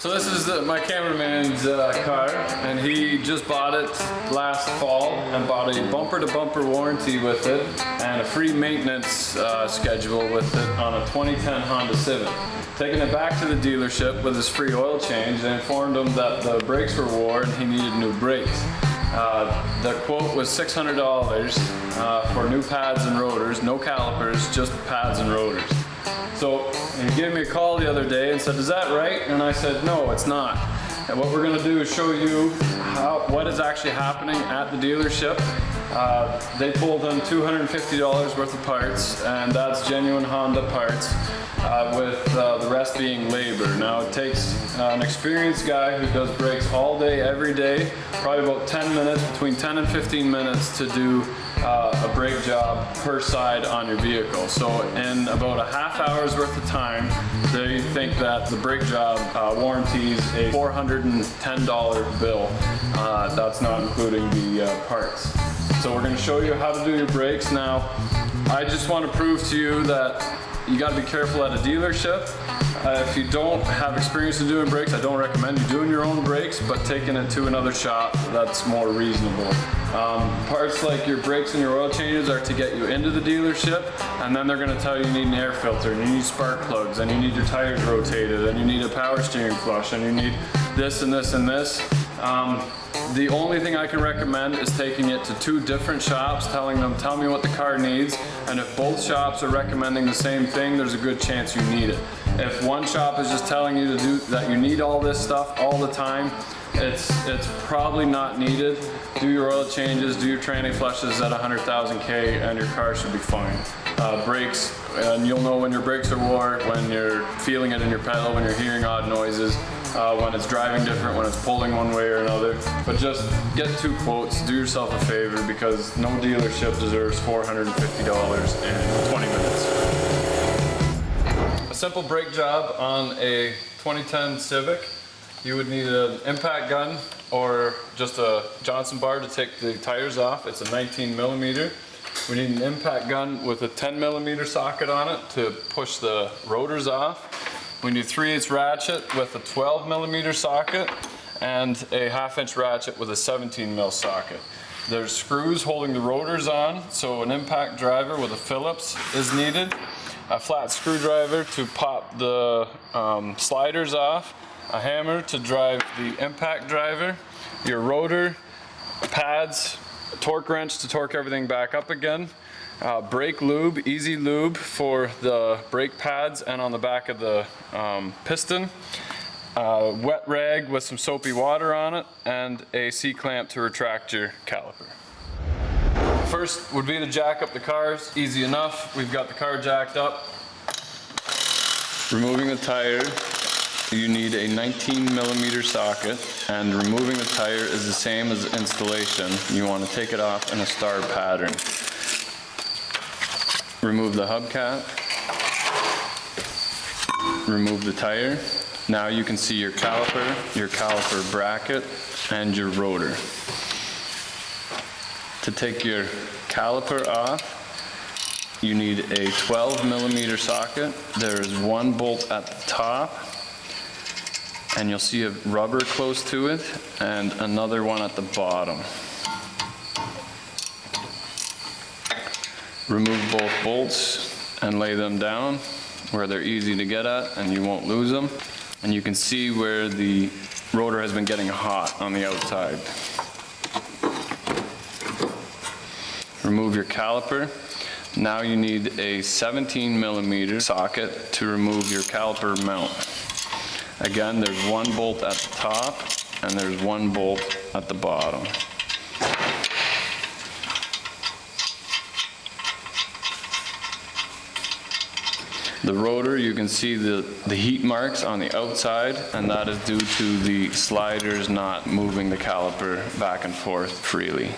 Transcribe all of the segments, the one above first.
So this is my cameraman's car, and he just bought it last fall and bought a bumper-to-bumper warranty with it and a free maintenance schedule with it on a 2010 Honda Civic. Taking it back to the dealership with his free oil change, they informed him that the brakes were worn and he needed new brakes. The quote was $600 for new pads and rotors, no calipers, just pads and rotors. So he gave me a call the other day and said, "Is that right?" And I said, "No, it's not." And what we're going to do is show you what is actually happening at the dealership. They pulled in $250 worth of parts, and that's genuine Honda parts, with the rest being labor. Now it takes an experienced guy who does brakes all day, every day, probably about 10 minutes, between 10 and 15 minutes to do a brake job per side on your vehicle. So in about a half hour's worth of time, they think that the brake job warranties a $410 bill. That's not including the parts. So we're going to show you how to do your brakes. Now, I just want to prove to you that you got to be careful at a dealership. If you don't have experience in doing brakes, I don't recommend you doing your own brakes, but taking it to another shop that's more reasonable. Parts like your brakes and your oil changes are to get you into the dealership, and then they're going to tell you need an air filter, and you need spark plugs, and you need your tires rotated, and you need a power steering flush, and you need this and this and this. The only thing I can recommend is taking it to two different shops, telling them, tell me what the car needs, and if both shops are recommending the same thing, there's a good chance you need it. If one shop is just telling you to do that you need all this stuff all the time, it's probably not needed. Do your oil changes, do your tranny flushes at 100,000 K, and your car should be fine. Brakes, and you'll know when your brakes are wore, when you're feeling it in your pedal, when you're hearing odd noises, when it's driving different, when it's pulling one way or another. But just get two quotes, do yourself a favor, because no dealership deserves $450 in 20 minutes. A simple brake job on a 2010 Civic, you would need an impact gun or just a Johnson bar to take the tires off. It's a 19 millimeter. We need an impact gun with a 10 millimeter socket on it to push the rotors off. We need a 3/8 ratchet with a 12 millimeter socket and a 1/2 inch ratchet with a 17 mil socket. There's screws holding the rotors on, so an impact driver with a Phillips is needed. A flat screwdriver to pop the sliders off, a hammer to drive the impact driver, your rotor, pads, a torque wrench to torque everything back up again, brake lube, easy lube for the brake pads and on the back of the piston, wet rag with some soapy water on it, and a C-clamp to retract your caliper. First would be to jack up the cars. Easy enough. We've got the car jacked up. Removing the tire, you need a 19 millimeter socket, and removing the tire is the same as installation. You want to take it off in a star pattern. Remove the hubcap. Remove the tire. Now you can see your caliper bracket, and your rotor. To take your caliper off, you need a 12 millimeter socket. There is one bolt at the top, and you'll see a rubber close to it, and another one at the bottom. Remove both bolts and lay them down where they're easy to get at and you won't lose them. And you can see where the rotor has been getting hot on the outside. Remove your caliper. Now you need a 17 millimeter socket to remove your caliper mount. Again, there's one bolt at the top and there's one bolt at the bottom. The rotor, you can see the heat marks on the outside, and that is due to the sliders not moving the caliper back and forth freely.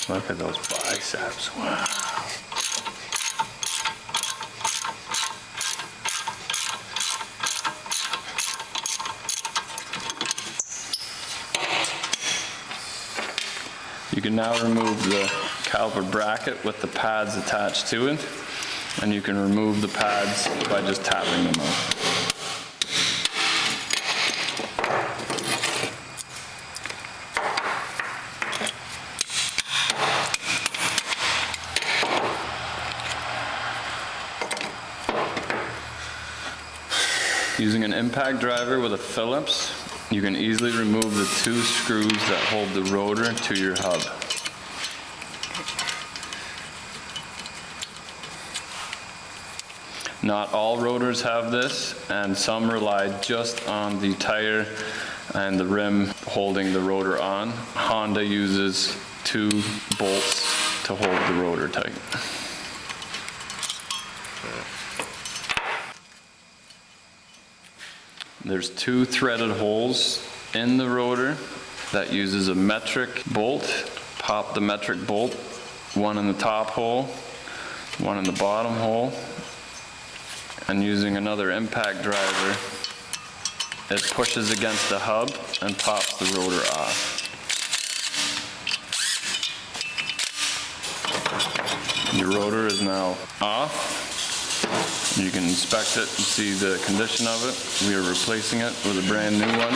Look at those biceps, wow. can now remove the caliper bracket with the pads attached to it, and you can remove the pads by just tapping them out. Using an impact driver with a Phillips, you can easily remove the 2 screws that hold the rotor to your hub. Not all rotors have this, and some rely just on the tire and the rim holding the rotor on. Honda uses 2 bolts to hold the rotor tight. There's 2 threaded holes in the rotor that uses a metric bolt. Pop the metric bolt, one in the top hole, one in the bottom hole, and using another impact driver, it pushes against the hub and pops the rotor off. Your rotor is now off. You can inspect it and see the condition of it. We are replacing it with a brand new one.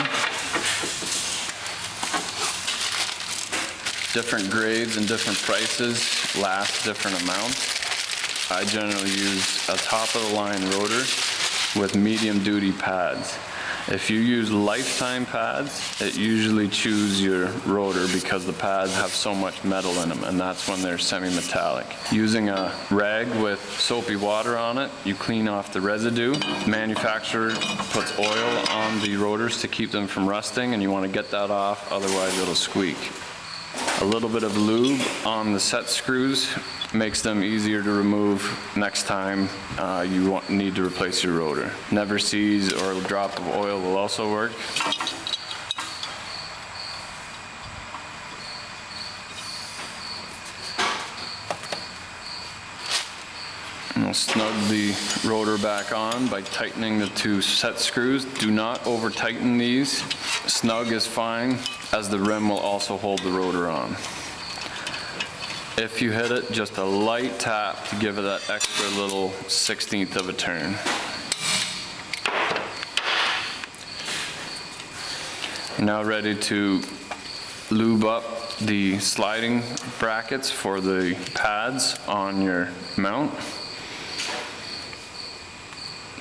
Different grades and different prices last different amounts. I generally use a top of the line rotor with medium duty pads. If you use lifetime pads, it usually chews your rotor because the pads have so much metal in them, and that's when they're semi-metallic. Using a rag with soapy water on it, you clean off the residue. The manufacturer puts oil on the rotors to keep them from rusting, and you want to get that off, otherwise it'll squeak. A little bit of lube on the set screws makes them easier to remove next time you need to replace your rotor. Never seize or a drop of oil will also work. And we'll snug the rotor back on by tightening the 2 set screws. Do not over tighten these. Snug is fine, as the rim will also hold the rotor on. If you hit it, just a light tap to give it that extra little 1/16 of a turn. You're now ready to lube up the sliding brackets for the pads on your mount.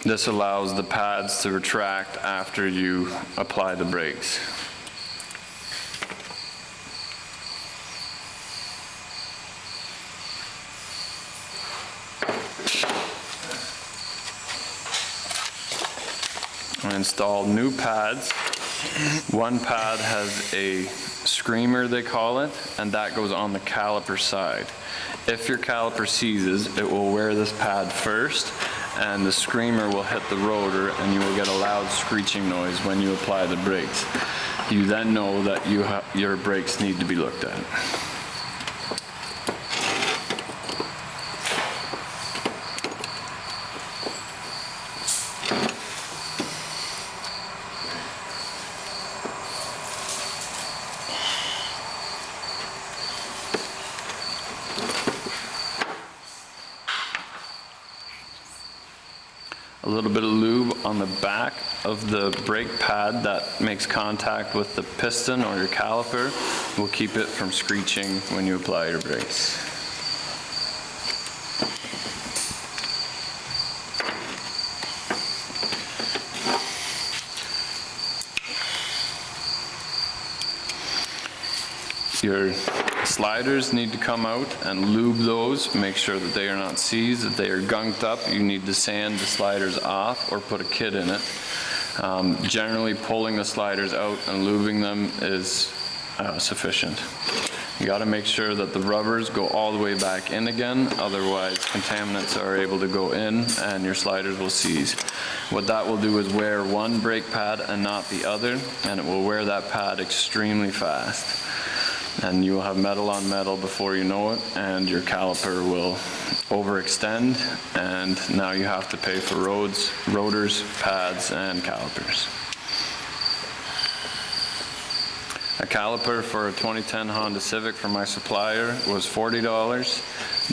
This allows the pads to retract after you apply the brakes. I installed new pads. One pad has a screamer, they call it, and that goes on the caliper side. If your caliper seizes, it will wear this pad first, and the screamer will hit the rotor, and you will get a loud screeching noise when you apply the brakes. You then know that your brakes need to be looked at. A little bit of lube on the back of the brake pad that makes contact with the piston or your caliper will keep it from screeching when you apply your brakes. Your sliders need to come out and lube those. Make sure that they are not seized. If they are gunked up, you need to sand the sliders off or put a kit in it. Generally, pulling the sliders out and lubing them is sufficient. You got to make sure that the rubbers go all the way back in again, otherwise contaminants are able to go in and your sliders will seize. What that will do is wear one brake pad and not the other, and it will wear that pad extremely fast. And you will have metal on metal before you know it, and your caliper will overextend, and now you have to pay for rotors, pads, and calipers. A caliper for a 2010 Honda Civic from my supplier was $40.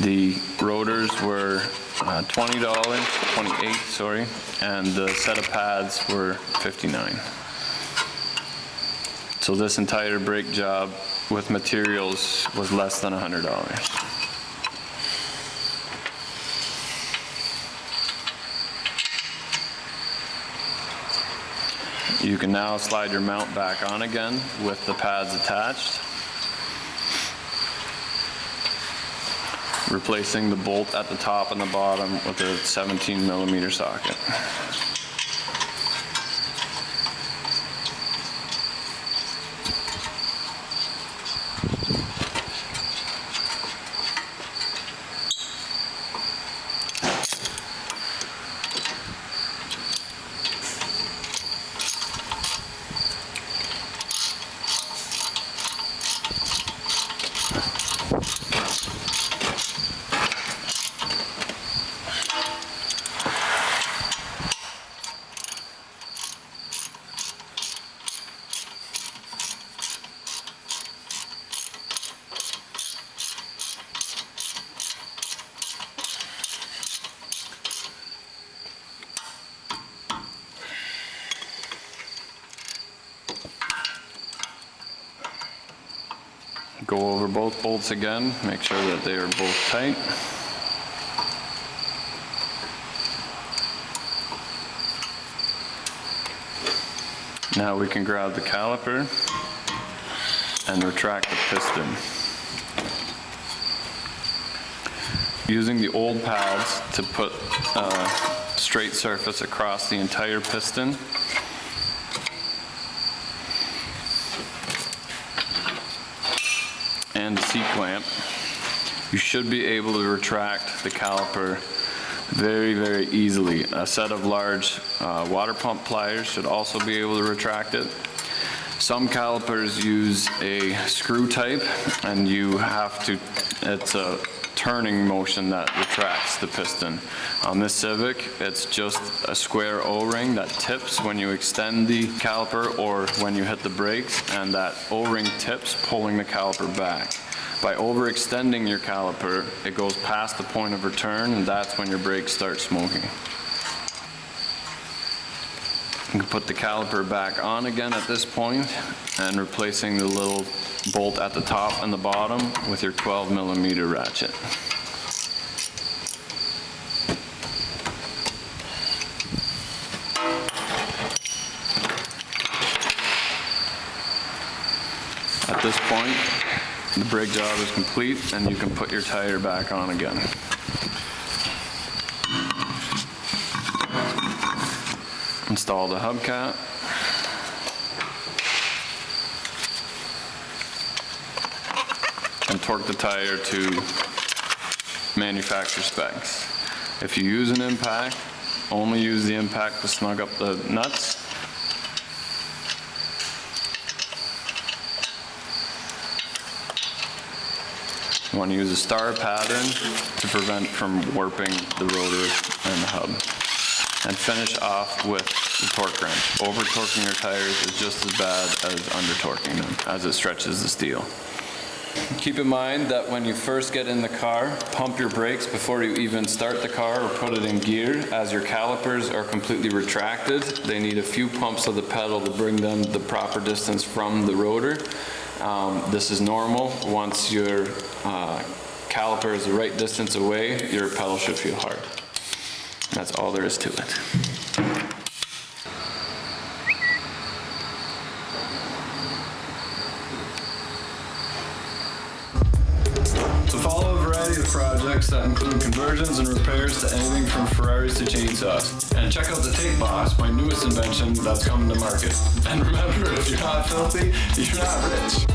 The rotors were $28, sorry, and the set of pads were $59. So this entire brake job with materials was less than $100. You can now slide your mount back on again with the pads attached, replacing the bolt at the top and the bottom with a 17mm socket. Go over both bolts again, make sure that they are both tight. Now we can grab the caliper and retract the piston. Using the old pads to put a straight surface across the entire piston, and the C-clamp, you should be able to retract the caliper very, very easily. A set of large water pump pliers should also be able to retract it. Some calipers use a screw type, and you have to, it's a turning motion that retracts the piston. On this Civic, it's just a square O-ring that tips when you extend the caliper or when you hit the brakes, and that O-ring tips, pulling the caliper back. By overextending your caliper, it goes past the point of return, and that's when your brakes start smoking. You can put the caliper back on again at this point, and replacing the little bolt at the top and the bottom with your 12mm ratchet. At this point, the brake job is complete, and you can put your tire back on again. Install the hubcap. And torque the tire to manufacturer specs. If you use an impact, only use the impact to snug up the nuts. You want to use a star pattern to prevent from warping the rotor and the hub. And finish off with the torque wrench. Over torquing your tires is just as bad as under torquing them, as it stretches the steel. Keep in mind that when you first get in the car, pump your brakes before you even start the car or put it in gear, as your calipers are completely retracted. They need a few pumps of the pedal to bring them the proper distance from the rotor. This is normal. Once your caliper is the right distance away, your pedal should feel hard. That's all there is to it. So follow a variety of projects that include conversions and repairs to anything from Ferraris to chainsaws. And check out the Tape Boss, my newest invention that's coming to market. And remember, if you're not filthy, you're not rich.